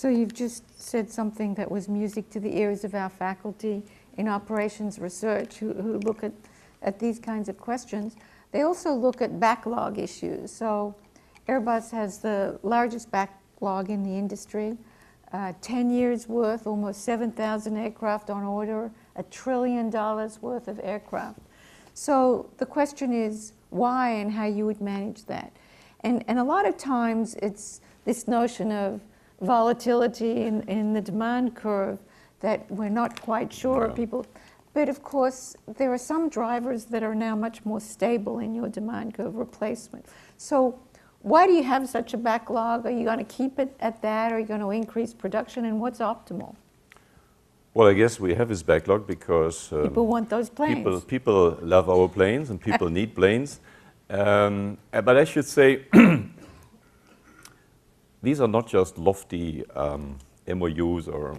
So you've just said something that was music to the ears of our faculty in operations research who look at these kinds of questions. They also look at backlog issues. So Airbus has the largest backlog in the industry, 10 years worth, almost 7,000 aircraft on order, $1 trillion worth of aircraft. So the question is why and how you would manage that. And a lot of times it's this notion of volatility in the demand curve that we're not quite sure people. But of course, there are some drivers that are now much more stable in your demand curve replacement. So why do you have such a backlog? Are you going to keep it at that? Are you going to increase production? And what's optimal? Well, I guess we have this backlog because people want those planes. People love our planes and people need planes. But I should say, these are not just lofty MOUs or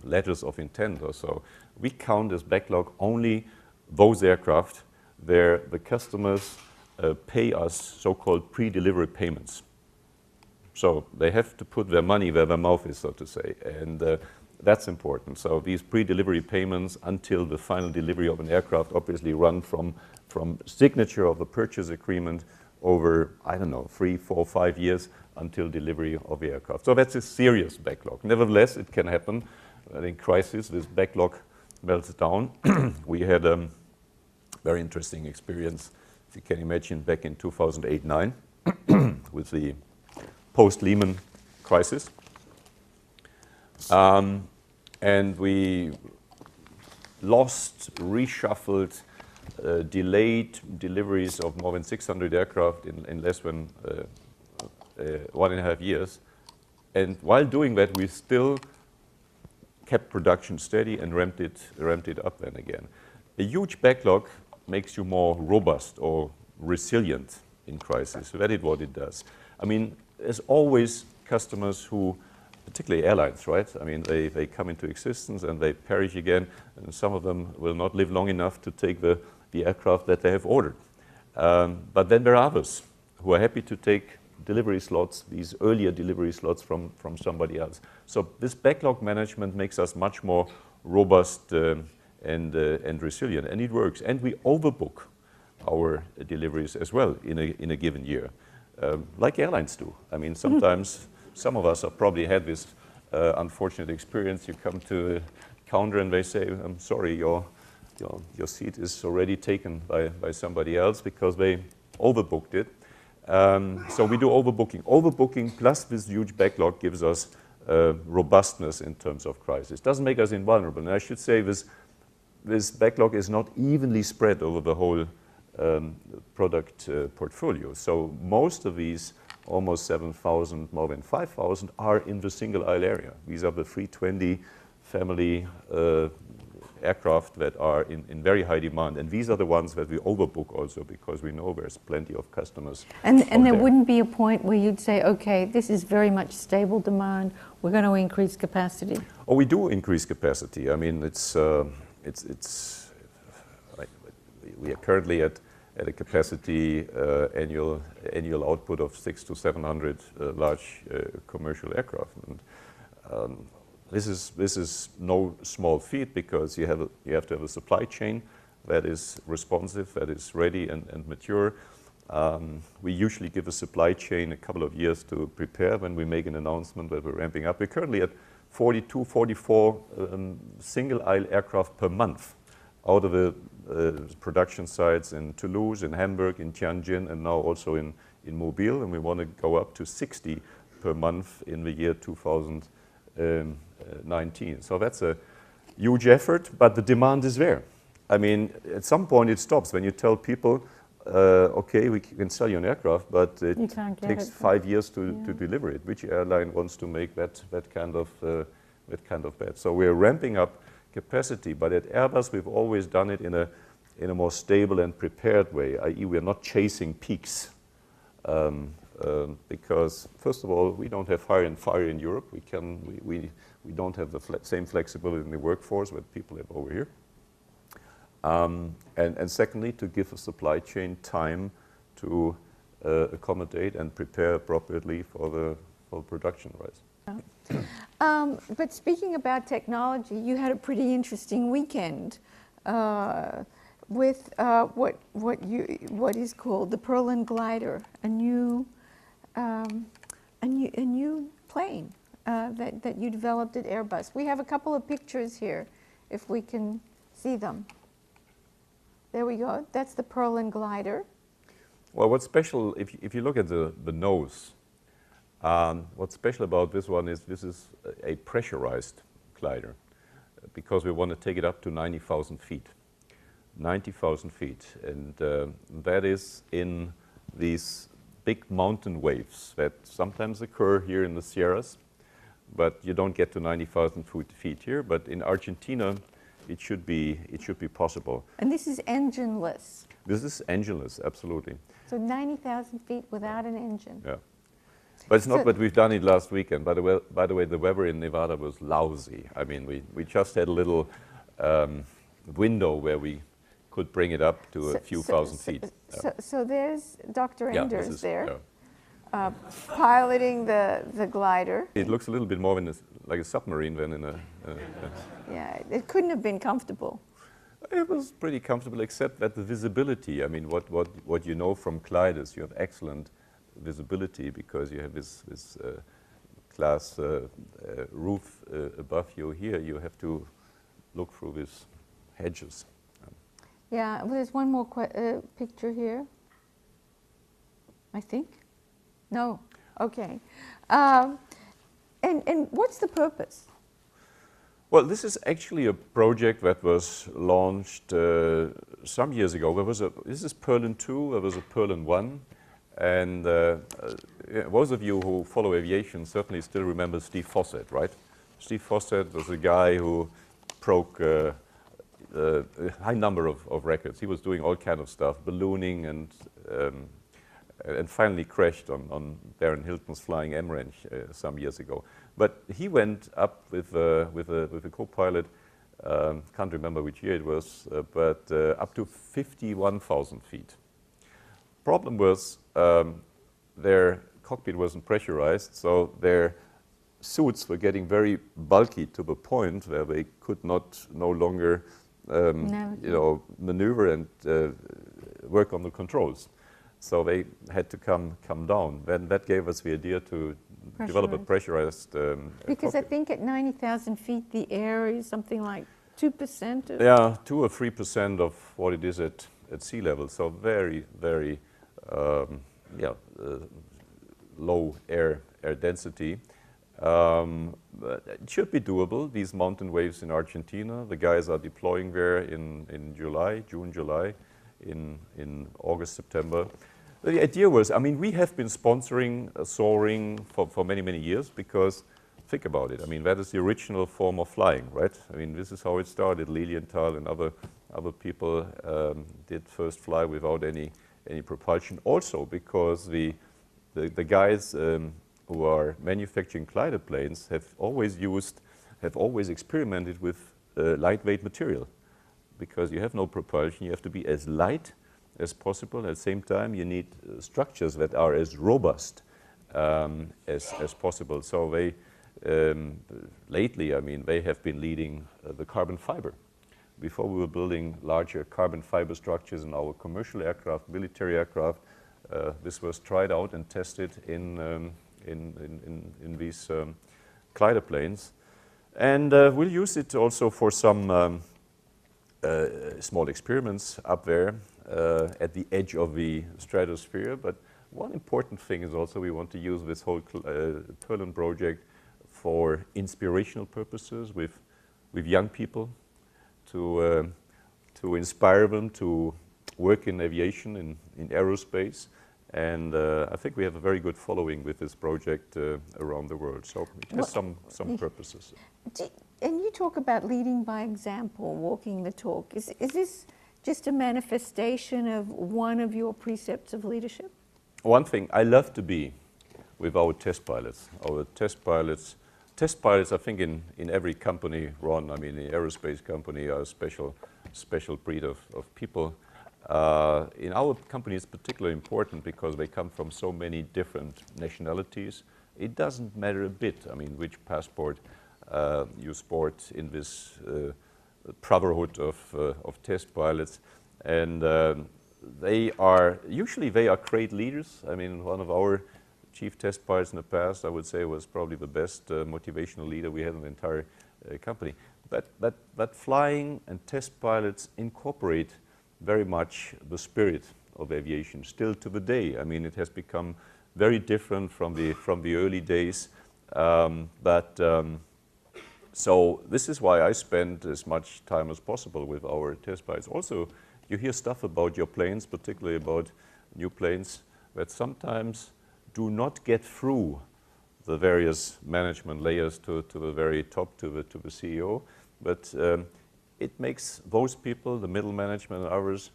letters of intent or so. We count as backlog only those aircraft where the customers pay us so-called pre-delivery payments. So they have to put their money where their mouth is, so to say, and that's important. So these pre-delivery payments until the final delivery of an aircraft obviously run from signature of the purchase agreement over, I don't know, 3, 4, 5 years until delivery of the aircraft. So that's a serious backlog. Nevertheless, it can happen. In crisis, this backlog melts down. We had a very interesting experience, if you can imagine, back in 2008-9 with the post-Lehman crisis. And we lost, reshuffled, delayed deliveries of more than 600 aircraft in less than 1.5 years. And while doing that, we still kept production steady and ramped it up then again. A huge backlog makes you more robust or resilient in crisis. That is what it does. I mean, there's always customers who, particularly airlines, right? I mean, they come into existence and they perish again, and some of them will not live long enough to take the aircraft that they have ordered. But then there are others who are happy to take delivery slots, these earlier delivery slots from somebody else. So this backlog management makes us much more robust and resilient, and it works. And we overbook our deliveries as well in a given year, like airlines do. I mean, sometimes some of us have probably had this unfortunate experience. You come to a counter and they say, "I'm sorry, your seat is already taken by somebody else," because they overbooked it. So we do overbooking. Overbooking plus this huge backlog gives us robustness in terms of crisis. Doesn't make us invulnerable. And I should say this backlog is not evenly spread over the whole product portfolio. So most of these, almost 7,000, more than 5,000, are in the single aisle area. These are the 320 family aircraft that are in very high demand, and these are the ones that we overbook also because we know there's plenty of customers. And there wouldn't be a point where you'd say, okay, this is very much stable demand, we're going to increase capacity. Oh, we do increase capacity. I mean, we are currently at a capacity annual output of 600 to 700 large commercial aircraft. And, this is no small feat because you have to have a supply chain that is responsive, that is ready and mature. We usually give a supply chain a couple of years to prepare when we make an announcement that we're ramping up. We're currently at 42, 44 single aisle aircraft per month out of the production sites in Toulouse, in Hamburg, in Tianjin, and now also in Mobile, and we want to go up to 60 per month in the year 2019. So that's a huge effort, but the demand is there. I mean, at some point it stops when you tell people, okay, we can sell you an aircraft, but it takes 5 years to deliver it. Which airline wants to make that kind of bet? So we're ramping up capacity, but at Airbus we've always done it in a more stable and prepared way, i.e. we're not chasing peaks. Because first of all, we don't have hire and fire in Europe. We don't have the same flexibility in the workforce that people have over here. And secondly, to give a supply chain time to accommodate and prepare appropriately for the production rise. But speaking about technology, you had a pretty interesting weekend with what is called the Perlan glider, a new plane that you developed at Airbus. We have a couple of pictures here, if we can see them. There we go. That's the Perlan glider. Well, what's special, if you look at the nose, what's special about this one is this is a pressurized glider because we want to take it up to 90,000 feet. 90,000 feet. And that is in these big mountain waves that sometimes occur here in the Sierras, but you don't get to 90,000 feet here. But in Argentina, it should be possible. And this is engineless. This is engineless, absolutely. So 90,000 feet without an engine. Yeah. But it's not what we've done it last weekend. By the way, the weather in Nevada was lousy. I mean, we just had a little window where we could bring it up to a few thousand feet. So there's Dr. Enders there, yeah. Piloting the glider. It looks a little bit more like a submarine than in a... Yeah, it couldn't have been comfortable. It was pretty comfortable, except that the visibility, I mean, what you know from gliders, you have excellent visibility because you have this glass roof above you. Here you have to look through these hedges. Yeah, well, there's one more picture here, I think. No, okay. And what's the purpose? Well, this is actually a project that was launched some years ago. This is Perlan 2, there was a Perlan 1. And those of you who follow aviation certainly still remember Steve Fossett, right? Steve Fossett was a guy who broke a high number of records. He was doing all kind of stuff, ballooning, and finally crashed on Baron Hilton's Flying M Ranch some years ago. But he went up with a co-pilot, can't remember which year it was, but up to 51,000 feet. Problem was their cockpit wasn't pressurized, so their suits were getting very bulky to the point where they could no longer maneuver and work on the controls. So they had to come down. Then that gave us the idea to develop a pressurized because cockpit. I think at 90,000 feet the air is something like 2%? Yeah, 2 or 3% of what it is at sea level. So very, very low air density. But it should be doable. These mountain waves in Argentina, the guys are deploying there in June, July, in August, September. The idea was, I mean, we have been sponsoring soaring for many, many years because, think about it, I mean, that is the original form of flying, right? I mean, this is how it started. Lilienthal and other people did first fly without any propulsion. Also because the guys who are manufacturing glider planes have always experimented with lightweight material. Because you have no propulsion, you have to be as light as possible. At the same time, you need structures that are as robust as possible. So they, lately, I mean, they have been leading the carbon fiber. Before we were building larger carbon fiber structures in our commercial aircraft, military aircraft, this was tried out and tested in these glider planes. And we'll use it also for some small experiments up there at the edge of the stratosphere. But one important thing is also we want to use this whole Perlan project for inspirational purposes with young people to inspire them to work in aviation, in aerospace. And I think we have a very good following with this project around the world. So it has some purposes. And you talk about leading by example, walking the talk. Is this just a manifestation of one of your precepts of leadership? One thing, I love to be with our test pilots. Our test pilots, I think in every company, Ron, I mean, the aerospace company are a special breed of people. In our company, it's particularly important because they come from so many different nationalities it doesn't matter a bit, I mean, which passport you sport in this brotherhood of test pilots. And usually they are great leaders. I mean, one of our chief test pilots in the past, I would say, was probably the best motivational leader we had in the entire company. But flying and test pilots incorporate very much the spirit of aviation still to the day. I mean, it has become very different from the early days. So this is why I spend as much time as possible with our test pilots. Also, you hear stuff about your planes, particularly about new planes, that sometimes do not get through the various management layers to the very top, to the CEO. But it makes those people, the middle management and others,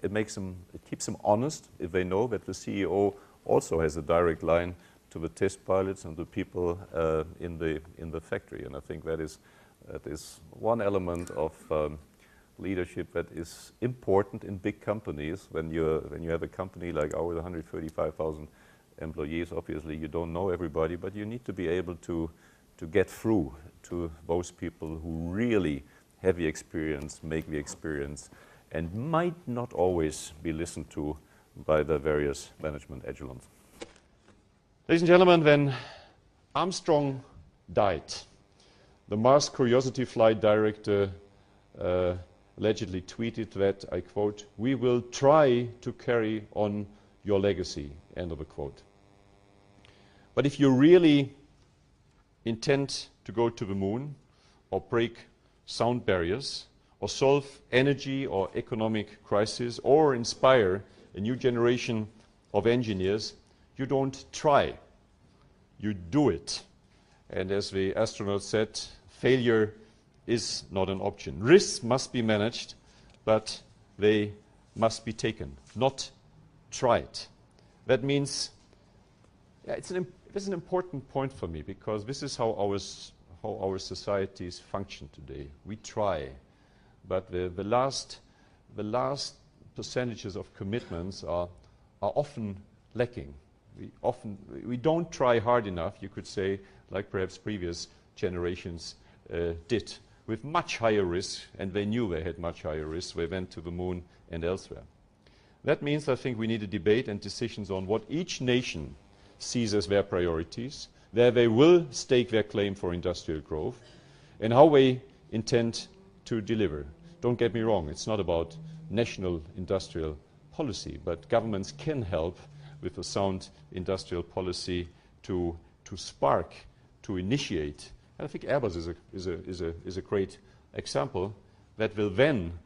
it keeps them honest if they know that the CEO also has a direct line to the test pilots and the people in the factory. And I think that is one element of leadership that is important in big companies. When you have a company like ours, 135,000 employees, obviously you don't know everybody, but you need to be able to get through to those people who really have the experience, make the experience, and might not always be listened to by the various management echelons. Ladies and gentlemen, when Armstrong died, the Mars Curiosity flight director allegedly tweeted that, I quote, "We will try to carry on your legacy," end of the quote. But if you really intend to go to the moon or break sound barriers or solve energy or economic crisis or inspire a new generation of engineers, you don't try, you do it. And as the astronaut said, failure is not an option. Risks must be managed, but they must be taken, not tried. That means, this is an important point for me, because this is how our societies function today. We try, but the last percentages of commitments are often lacking. We don't try hard enough, you could say, like perhaps previous generations did, with much higher risk, and they knew they had much higher risk. They went to the moon and elsewhere. That means I think we need a debate and decisions on what each nation sees as their priorities, where they will stake their claim for industrial growth, and how they intend to deliver. Don't get me wrong, it's not about national industrial policy, but governments can help with a sound industrial policy to spark, to initiate. And I think Airbus is a great example that will then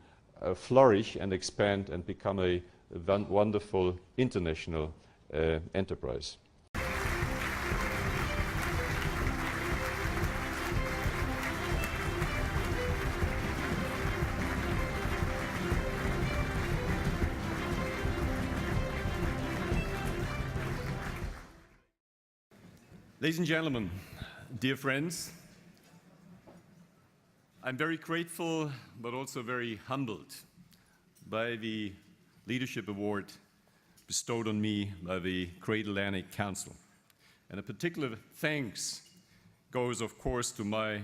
flourish and expand and become a wonderful international enterprise. Ladies and gentlemen, dear friends, I'm very grateful but also very humbled by the Leadership Award bestowed on me by the Great Atlantic Council. And a particular thanks goes, of course, to my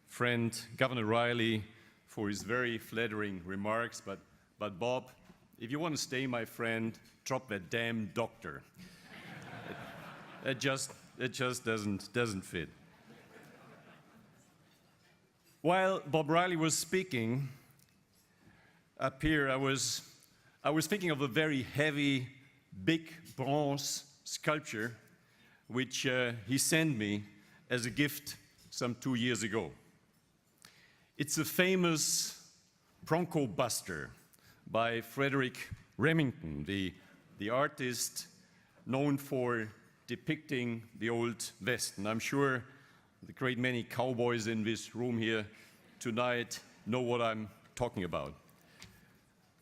friend Governor Riley for his very flattering remarks. But Bob, if you want to stay my friend, drop that damn doctor. It just doesn't fit. While Bob Riley was speaking up here, I was thinking of a very heavy, big bronze sculpture which he sent me as a gift some 2 years ago. It's a famous Bronco buster by Frederick Remington, the artist known for depicting the Old West. And I'm sure the great many cowboys in this room here tonight know what I'm talking about.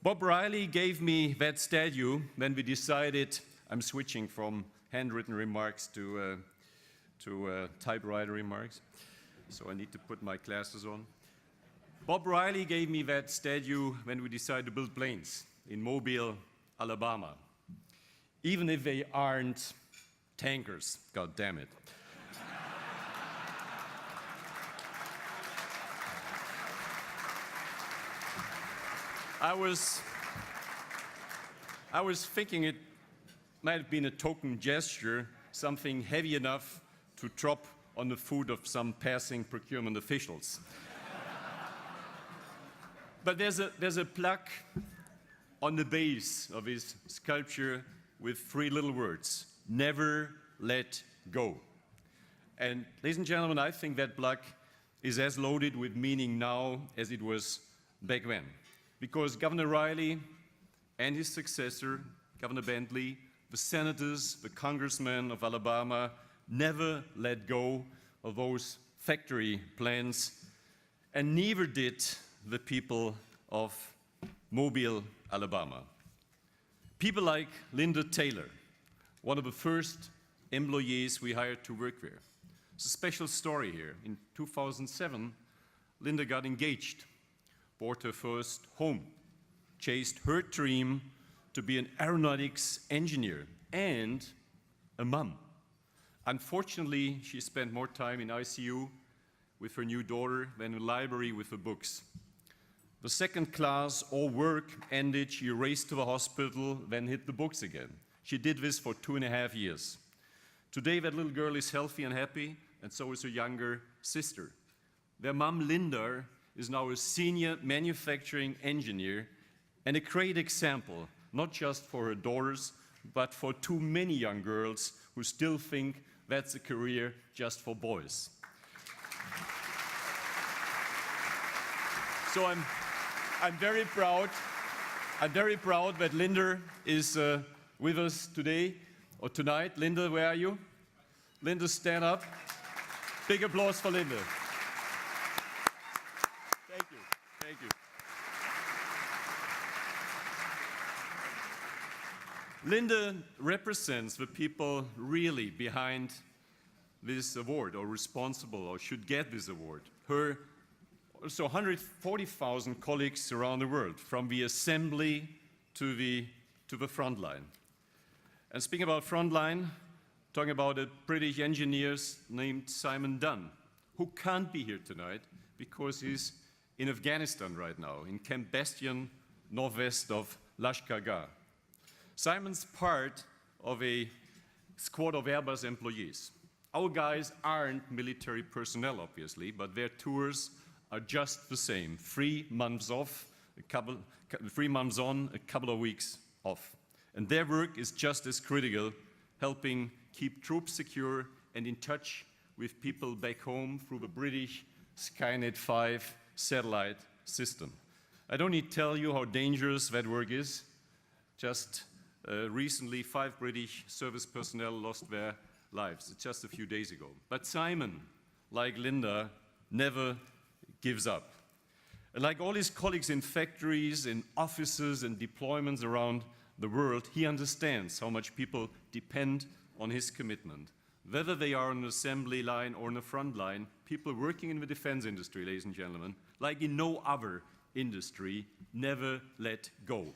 Bob Riley gave me that statue when we decided, I'm switching from handwritten remarks to typewriter remarks, so I need to put my glasses on. Bob Riley gave me that statue when we decided to build planes in Mobile, Alabama. Even if they aren't tankers, god damn it. I was thinking it might have been a token gesture, something heavy enough to drop on the foot of some passing procurement officials. But there's a plaque on the base of his sculpture with 3 little words: never let go. And ladies and gentlemen, I think that plaque is as loaded with meaning now as it was back then. Because Governor Riley and his successor, Governor Bentley, the senators, the congressmen of Alabama, never let go of those factory plans, and neither did the people of Mobile, Alabama. People like Linda Taylor, one of the first employees we hired to work there. It's a special story here. In 2007, Linda got engaged, bought her first home, chased her dream to be an aeronautics engineer and a mom. Unfortunately, she spent more time in ICU with her new daughter than in the library with her books. The second class all work ended, she raced to the hospital, then hit the books again. She did this for 2.5 years. Today, that little girl is healthy and happy, and so is her younger sister. Their mom, Linda, is now a senior manufacturing engineer and a great example, not just for her daughters, but for too many young girls who still think that's a career just for boys. So I'm very proud that Linda is with us today or tonight. Linda, where are you? Linda, stand up. Big applause for Linda. Thank you. Thank you. Linda represents the people really behind this award, or responsible, or should get this award. Her also 140,000 colleagues around the world, from the assembly to the front line. And speaking about front line, talking about a British engineer named Simon Dunn, who can't be here tonight because he's in Afghanistan right now, in Camp Bastion, northwest of Lashkar. Simon's part of a squad of Airbus employees. Our guys aren't military personnel, obviously, but their tours are just the same. 3 months off, 3 months on, a couple of weeks off. And their work is just as critical, helping keep troops secure and in touch with people back home through the British Skynet 5 satellite system. I don't need to tell you how dangerous that work is. Just recently, 5 British service personnel lost their lives. It's just a few days ago. But Simon, like Linda, never gives up. And like all his colleagues in factories, in offices, and deployments around the world, he understands how much people depend on his commitment. Whether they are on an assembly line or on the front line, people working in the defense industry, ladies and gentlemen, like in no other industry, never let go.